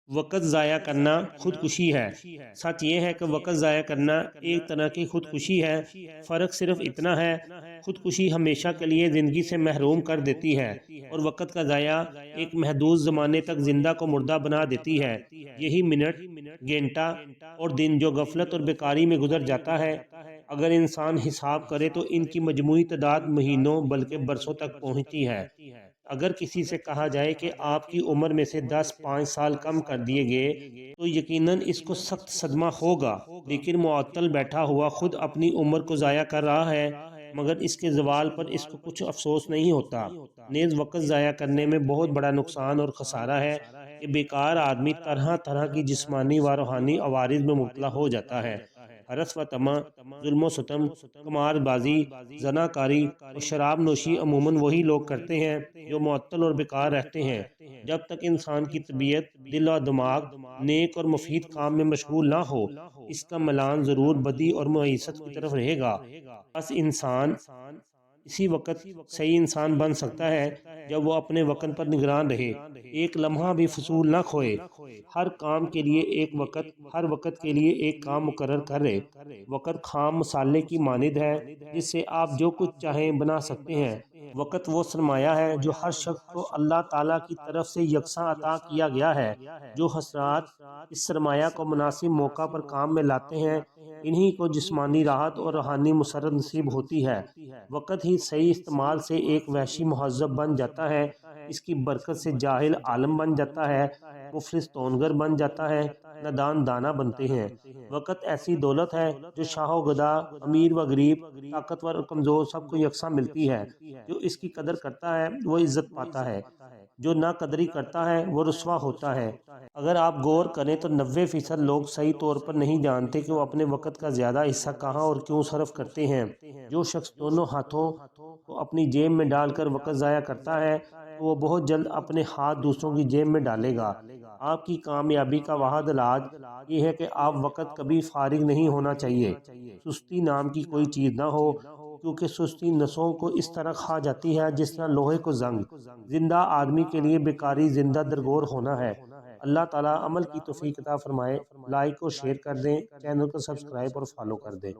وقت ضائع کرنا خودکشی ہے۔ سچ یہ ہے کہ وقت ضائع کرنا ایک طرح کی خودکشی ہے۔ فرق صرف اتنا ہے، خودکشی ہمیشہ کے لیے زندگی سے محروم کر دیتی ہے، اور وقت کا ضائع ایک محدود زمانے تک زندہ کو مردہ بنا دیتی ہے۔ یہی منٹ، گھنٹہ اور دن جو غفلت اور بیکاری میں گزر جاتا ہے، اگر انسان حساب کرے تو ان کی مجموعی تعداد مہینوں بلکہ برسوں تک پہنچتی ہے۔ اگر کسی سے کہا جائے کہ آپ کی عمر میں سے 5 سال کم کر دیے گئے تو یقیناً اس کو سخت صدمہ ہوگا، لیکن معطل بیٹھا ہوا خود اپنی عمر کو ضائع کر رہا ہے، مگر اس کے زوال پر اس کو کچھ افسوس نہیں ہوتا۔ نیز وقت ضائع کرنے میں بہت بڑا نقصان اور خسارہ ہے کہ بیکار آدمی طرح طرح کی جسمانی و روحانی عوارض میں مبتلا ہو جاتا ہے۔ حرص و طمع، ظلم و ستم، قمار بازی، زنا کاری اور شراب نوشی عموماً وہی لوگ کرتے ہیں جو معطل اور بیکار رہتے ہیں۔ جب تک انسان کی طبیعت، دل و دماغ نیک اور مفید کام میں مشغول نہ ہو، اس کا میلان ضرور بدی اور معیشت کی طرف رہے گا۔ بس انسان اسی وقت صحیح انسان بن سکتا ہے جب وہ اپنے وقت پر نگران رہے، ایک لمحہ بھی فضول نہ کھوئے، ہر کام کے لیے ایک وقت، ہر وقت کے لیے ایک کام مقرر کرے۔ وقت خام مسالے کی مانند ہے جس سے آپ جو کچھ چاہیں بنا سکتے ہیں۔ وقت وہ سرمایہ ہے جو ہر شخص کو اللہ تعالیٰ کی طرف سے یکساں عطا کیا گیا ہے۔ جو حضرات اس سرمایہ کو مناسب موقع پر کام میں لاتے ہیں، انہی کو جسمانی راحت اور روحانی مسرت نصیب ہوتی ہے۔ وقت ہی صحیح استعمال سے ایک وحشی مہذب بن جاتا ہے، اس کی برکت سے جاہل عالم بن جاتا ہے، مفلس تونگر بن جاتا ہے، نادان دانا بنتے ہیں۔ وقت ایسی دولت ہے جو شاہ و گدا، امیر و غریب، طاقتور اور کمزور سب کو یکساں ملتی ہے۔ جو اس کی قدر کرتا ہے وہ عزت پاتا ہے، جو نا قدری کرتا ہے وہ رسوا ہوتا ہے۔ اگر آپ غور کریں تو 90% لوگ صحیح طور پر نہیں جانتے کہ وہ اپنے وقت کا زیادہ حصہ کہاں اور کیوں صرف کرتے ہیں۔ جو شخص دونوں ہاتھوں کو اپنی جیب میں ڈال کر وقت ضائع کرتا ہے تو وہ بہت جلد اپنے ہاتھ دوسروں کی جیب میں ڈالے گا۔ آپ کی کامیابی کا واحد علاج یہ ہے کہ آپ وقت کبھی فارغ نہیں ہونا چاہیے۔ سستی نام کی کوئی چیز نہ ہو، کیونکہ سستی نسوں کو اس طرح کھا جاتی ہے جس طرح لوہے کو زنگ۔ زندہ آدمی کے لیے بیکاری زندہ درگور ہونا ہے۔ اللہ تعالیٰ عمل کی توفیق عطا فرمائے۔ لائک اور شیئر کر دیں، چینل کو سبسکرائب اور فالو کر دیں۔